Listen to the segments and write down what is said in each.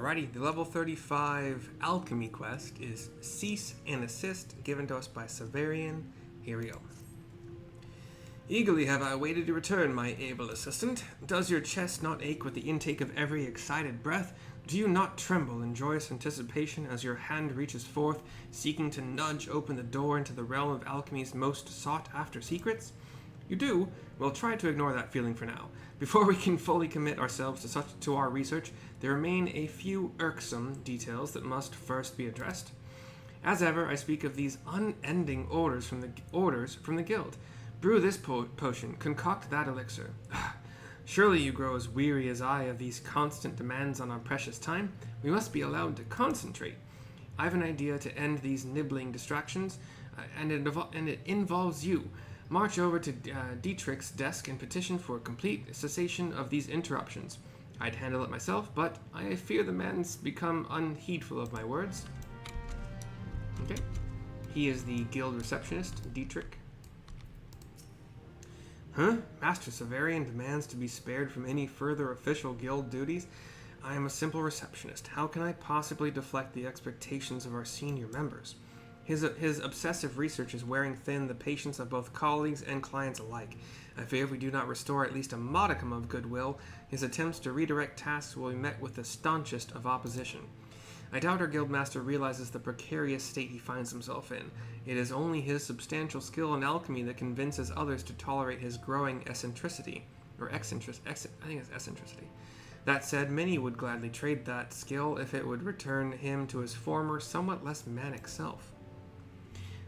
Alrighty, the level 35 alchemy quest is Cease and Assist, given to us by Severian. Here we go. Eagerly have I waited your return, my able assistant. Does your chest not ache with the intake of every excited breath? Do you not tremble in joyous anticipation as your hand reaches forth, seeking to nudge open the door into the realm of alchemy's most sought-after secrets? You do? Well, try to ignore that feeling for now. Before we can fully commit ourselves to our research, there remain a few irksome details that must first be addressed. As ever, I speak of these unending orders from the guild. Brew this potion, concoct that elixir. Surely you grow as weary as I of these constant demands on our precious time. We must be allowed to concentrate. I have an idea to end these nibbling distractions, and it involves you. March over to Dietrich's desk and petition for complete cessation of these interruptions. I'd handle it myself, but I fear the man's become unheedful of my words. Okay. He is the guild receptionist, Dietrich. Huh? Master Severian demands to be spared from any further official guild duties? I am a simple receptionist. How can I possibly deflect the expectations of our senior members? His obsessive research is wearing thin the patience of both colleagues and clients alike. I fear if we do not restore at least a modicum of goodwill, his attempts to redirect tasks will be met with the staunchest of opposition. I doubt our guildmaster realizes the precarious state he finds himself in. It is only his substantial skill in alchemy that convinces others to tolerate his growing eccentricity. I think it's eccentricity. That said, many would gladly trade that skill if it would return him to his former, somewhat less manic self.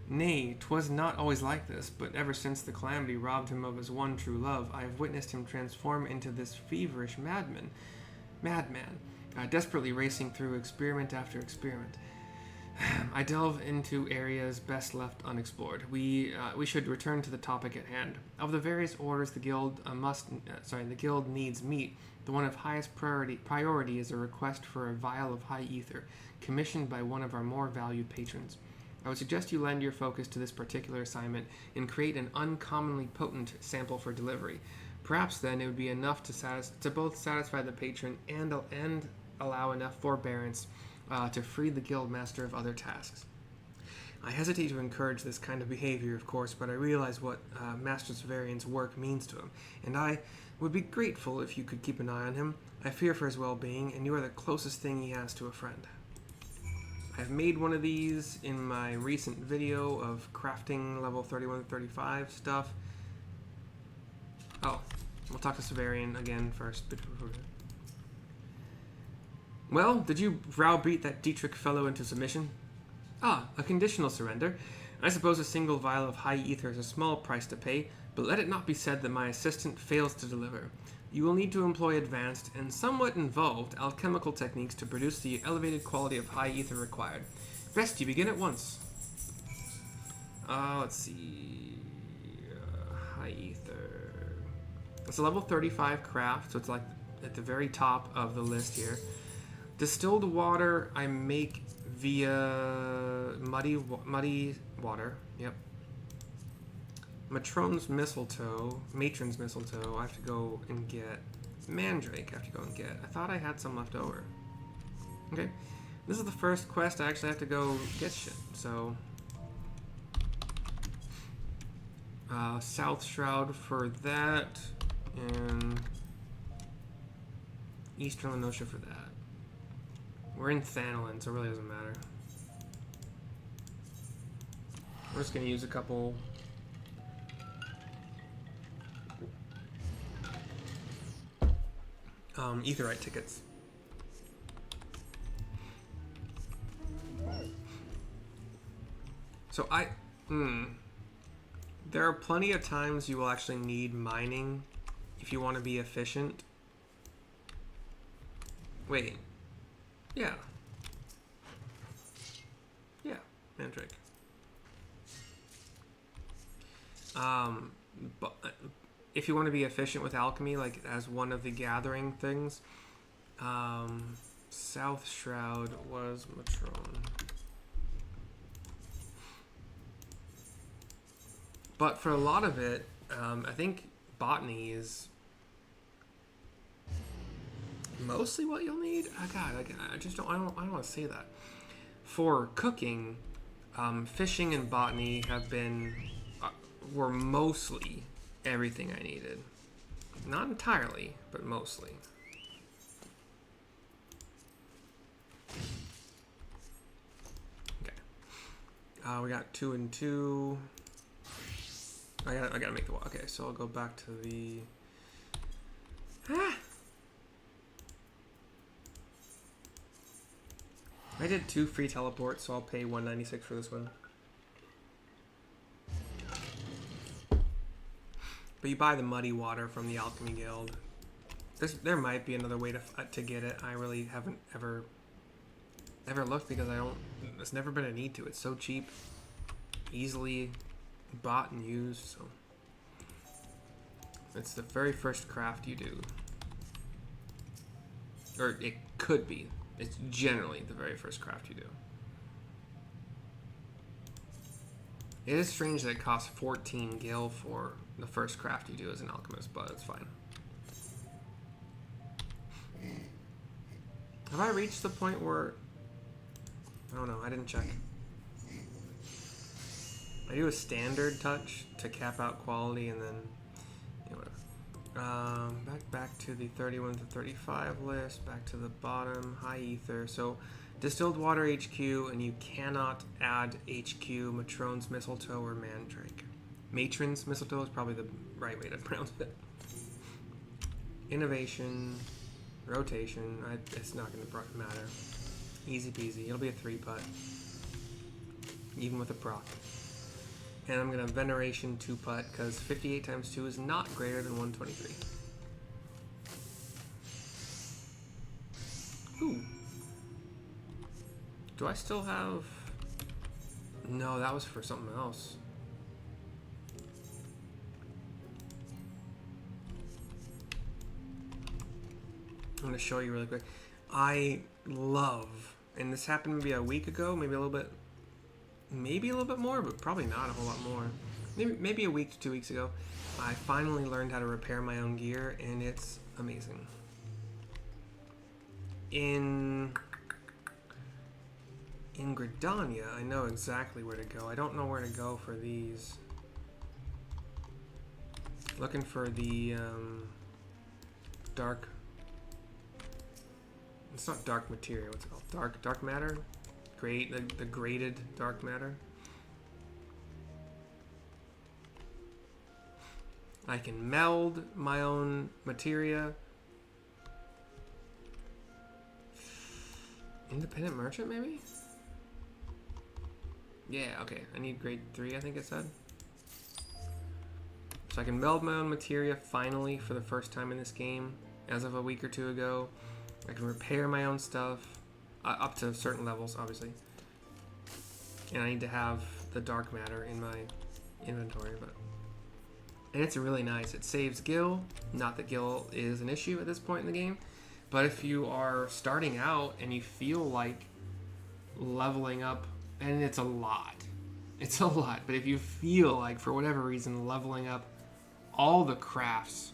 Nay, 'twas not always like this, but ever since the calamity robbed him of his one true love, I have witnessed him transform into this feverish madman, desperately racing through experiment after experiment. I delve into areas best left unexplored. We should return to the topic at hand. Of the various orders the guild needs meet, the one of highest priority is a request for a vial of high ether, commissioned by one of our more valued patrons. I would suggest you lend your focus to this particular assignment and create an uncommonly potent sample for delivery. Perhaps then it would be enough to both satisfy the patron and allow enough forbearance to free the guild master of other tasks. I hesitate to encourage this kind of behavior, of course, but I realize what Master Severian's work means to him, and I would be grateful if you could keep an eye on him. I fear for his well-being, and you are the closest thing he has to a friend. I've made one of these in my recent video of crafting level 31 to 35 stuff. Oh, we'll talk to Severian again first. Well, did you browbeat that Dietrich fellow into submission? Ah, a conditional surrender. I suppose a single vial of high ether is a small price to pay, but let it not be said that my assistant fails to deliver. You will need to employ advanced and somewhat involved alchemical techniques to produce the elevated quality of high ether required. Best you begin at once. Let's see. High ether. It's a level 35 craft, so it's like at the very top of the list here. Distilled water I make via muddy water. Yep. Matron's mistletoe, matron's mistletoe, I have to go and get. Mandrake I have to go and get. I thought I had some left over. Okay. This is the first quest I actually have to go get shit, so. South Shroud for that, and Eastern Lenosha for that. We're in Thanolin, so it really doesn't matter. We're just gonna use a couple. Aetherite tickets. So there are plenty of times you will actually need mining if you want to be efficient. Wait. Yeah. Yeah, Mandrake. But if you want to be efficient with alchemy, like as one of the gathering things, South Shroud was Matron. But for a lot of it, I think botany is mostly what you'll need. I just don't. I don't want to say that. For cooking, fishing and botany were mostly everything I needed. Not entirely, but mostly. Okay. We got 2 and 2. I gotta make the wall. Okay, so I'll go back to the. I did 2 free teleports, so I'll pay $196 for this one. But you buy the muddy water from the Alchemy Guild. There might be another way to get it. I really haven't ever looked because it's never been a need to. It's so cheap, easily bought and used. So it's the very first craft you do, or it could be. It's generally the very first craft you do. It is strange that it costs 14 gil for the first craft you do as an alchemist, but it's fine. Have I reached the point where... I don't know, I didn't check. I do a standard touch to cap out quality and then... Yeah, whatever. Back to the 31 to 35 list, back to the bottom, high ether. So, distilled water HQ, and you cannot add HQ, Matron's Mistletoe, or Mandrake. Matron's Mistletoe is probably the right way to pronounce it. Innovation, rotation, it's not going to matter. Easy peasy, it'll be a 3-putt. Even with a proc. And I'm going to Veneration 2-putt, because 58 times 2 is not greater than 123. Ooh. Do I still have... No, that was for something else. I'm going to show you really quick. I love, and this happened maybe a week ago, maybe a little bit more, but probably not a whole lot more. Maybe a week to 2 weeks ago, I finally learned how to repair my own gear, and it's amazing. In Gridania, I know exactly where to go. I don't know where to go for these. Looking for the dark... It's not dark materia. What's it called? Dark matter? The graded dark matter. I can meld my own materia. Independent merchant, maybe? Yeah, okay. I need grade 3, I think it said. So I can meld my own materia finally for the first time in this game, as of a week or 2 ago. I can repair my own stuff, up to certain levels, obviously. And I need to have the dark matter in my inventory, and it's really nice. It saves gil. Not that gil is an issue at this point in the game, but if you are starting out and you feel like leveling up, and it's a lot, but if you feel like, for whatever reason, leveling up all the crafts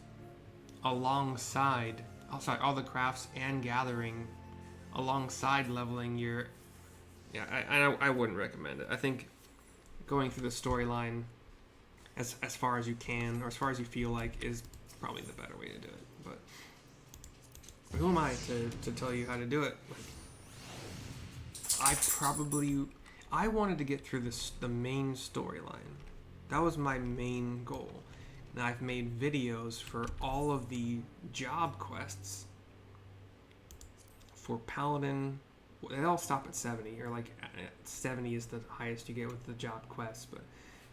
alongside... all the crafts and gathering alongside leveling your... Yeah, I wouldn't recommend it. I think going through the storyline as far as you can, or as far as you feel like, is probably the better way to do it. But who am I to tell you how to do it? I wanted to get through the main storyline. That was my main goal. And I've made videos for all of the job quests for Paladin. They all stop at 70, or like 70 is the highest you get with the job quests. But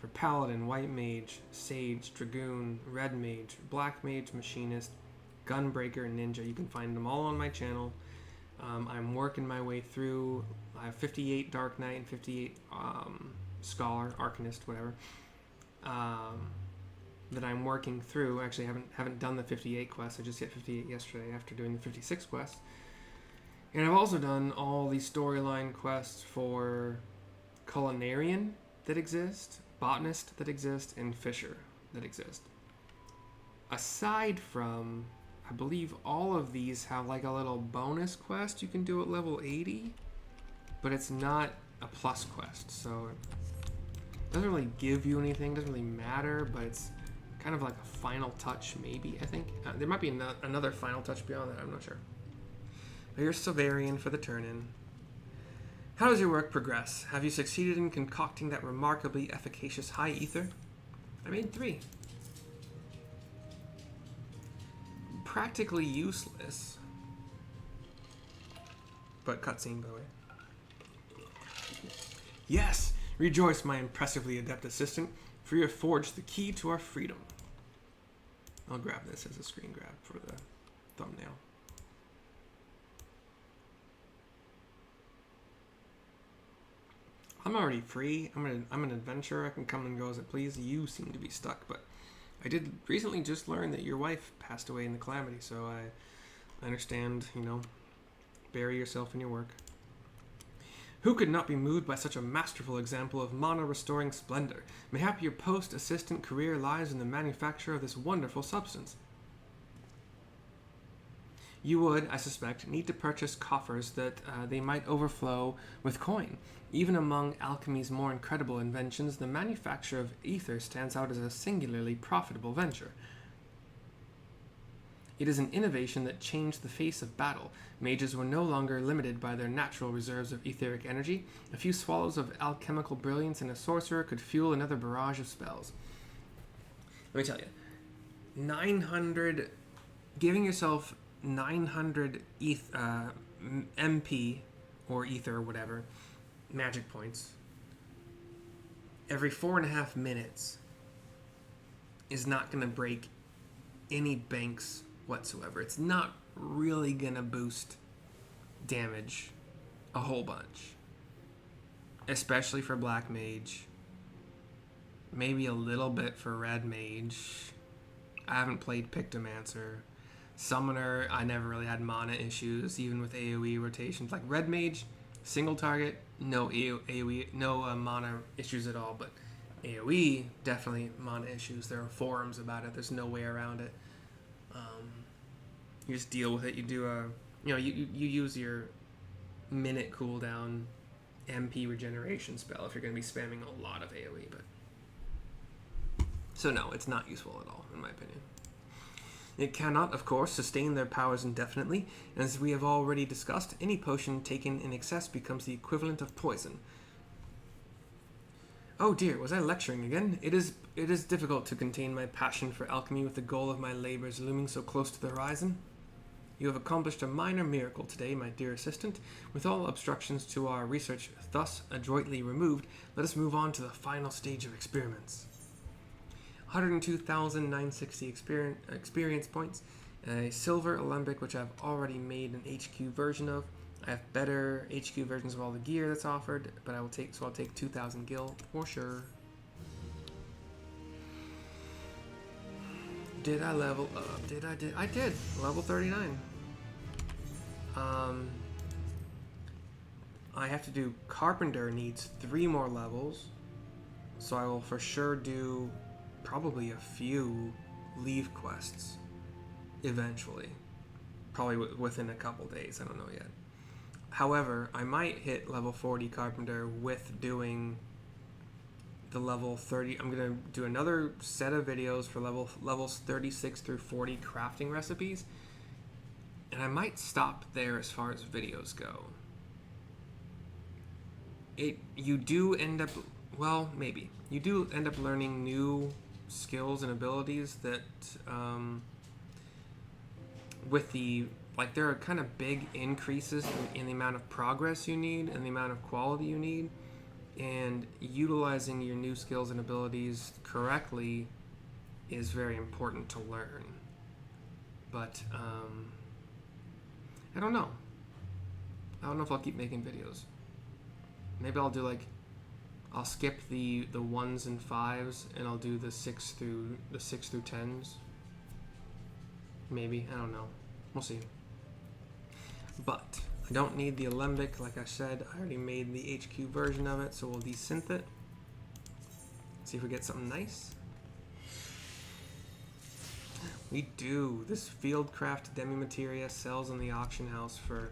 for Paladin, White Mage, Sage, Dragoon, Red Mage, Black Mage, Machinist, Gunbreaker, and Ninja, you can find them all on my channel. I'm working my way through. I have 58 Dark Knight and 58 Scholar, Arcanist, whatever. That I'm working through. Actually, haven't done the 58 quests. I just hit 58 yesterday after doing the 56 quests. And I've also done all the storyline quests for Culinarian that exist, Botanist that exist, and Fisher that exist. Aside from I believe all of these have like a little bonus quest you can do at level 80, but it's not a plus quest, so it doesn't really give you anything, doesn't really matter, but it's kind of like a final touch, maybe, I think. There might be another final touch beyond that, I'm not sure. Here's Severian for the turn-in. How does your work progress? Have you succeeded in concocting that remarkably efficacious high ether? I made 3. Practically useless. But cutscene, by the way. Yes! Rejoice, my impressively adept assistant, for you have forged the key to our freedom. I'll grab this as a screen grab for the thumbnail. I'm already free. I'm an adventurer. I can come and go as it please. You seem to be stuck, but I did recently just learn that your wife passed away in the calamity, so I understand, you know, bury yourself in your work. Who could not be moved by such a masterful example of mana-restoring splendor? Mayhap your post-assistant career lies in the manufacture of this wonderful substance. You would, I suspect, need to purchase coffers that they might overflow with coin. Even among alchemy's more incredible inventions, the manufacture of ether stands out as a singularly profitable venture. It is an innovation that changed the face of battle. Mages were no longer limited by their natural reserves of etheric energy. A few swallows of alchemical brilliance in a sorcerer could fuel another barrage of spells. Let me tell you, 900, giving yourself 900 MP or ether or whatever, magic points, every 4.5 minutes is not going to break any banks whatsoever. It's not really going to boost damage a whole bunch, especially for Black Mage. Maybe a little bit for Red Mage. I haven't played Pictomancer. Summoner, I never really had mana issues, even with AoE rotations. Like Red Mage, single target, no AoE, no mana issues at all. But AoE, definitely mana issues. There are forums about it. There's no way around it. You just deal with it. You do you use your minute cooldown MP regeneration spell if you're going to be spamming a lot of AoE. But so no, it's not useful at all, in my opinion. It cannot, of course, sustain their powers indefinitely, and as we have already discussed, any potion taken in excess becomes the equivalent of poison. Oh dear, was I lecturing again? It is difficult to contain my passion for alchemy with the goal of my labors looming so close to the horizon. You have accomplished a minor miracle today, my dear assistant. With all obstructions to our research thus adroitly removed, let us move on to the final stage of experiments. 102,960 experience points, a silver alembic, which I've already made an HQ version of. I have better HQ versions of all the gear that's offered, but I'll take 2,000 gil for sure. Did I level up? I did. Level 39. I have to do Carpenter needs 3 more levels, so I will for sure do probably a few leave quests eventually, probably within a couple days. I don't know yet. However, I might hit level 40 Carpenter with doing the level 30. I'm gonna do another set of videos for levels 36 through 40 crafting recipes, and I might stop there as far as videos go. You do end up learning new skills and abilities that there are kind of big increases in the amount of progress you need and the amount of quality you need, and utilizing your new skills and abilities correctly is very important to learn. But I don't know if I'll keep making videos. Maybe I'll do I'll skip the 1s and 5s and I'll do the 6 through 10s. Maybe, I don't know. We'll see. But I don't need the alembic, like I said. I already made the HQ version of it, so we'll desynth it. See if we get something nice. We do. This Fieldcraft Demi-Materia sells in the auction house for,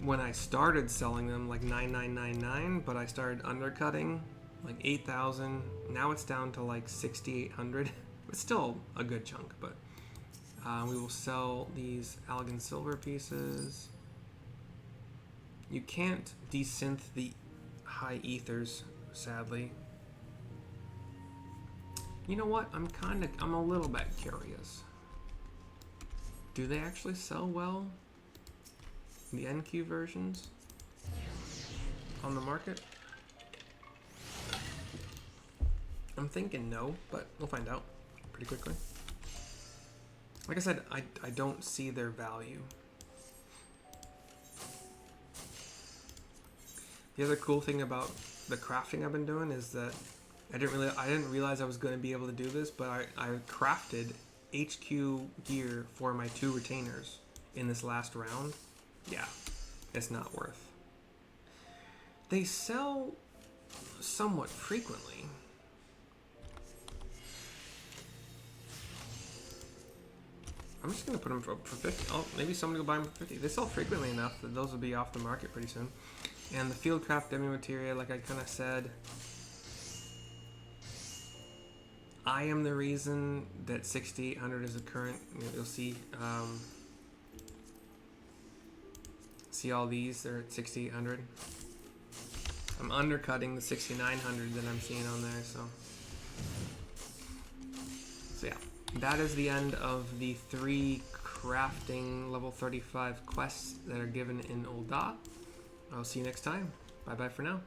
when I started selling them, like 9,999, but I started undercutting like 8,000. Now it's down to like 6,800. It's still a good chunk, but we will sell these Algan Silver pieces. You can't desynth the high ethers, sadly. You know what? I'm a little bit curious. Do they actually sell well? The NQ versions on the market? I'm thinking no, but we'll find out pretty quickly. Like I said, I don't see their value. The other cool thing about the crafting I've been doing is that I didn't realize I was going to be able to do this, but I crafted HQ gear for my 2 retainers in this last round. Yeah, it's not worth. They sell somewhat frequently. I'm just going to put them for 50. Oh, maybe somebody will buy them for 50. They sell frequently enough that those will be off the market pretty soon. And the Fieldcraft Demi-Materia, like I kind of said, I am the reason that 6,800 is a current. You'll see, see all these, they're at 6,800. I'm undercutting the 6,900 that I'm seeing on there, so yeah. That is the end of the 3 crafting level 35 quests that are given in Ul'dah. I'll see you next time. Bye bye for now.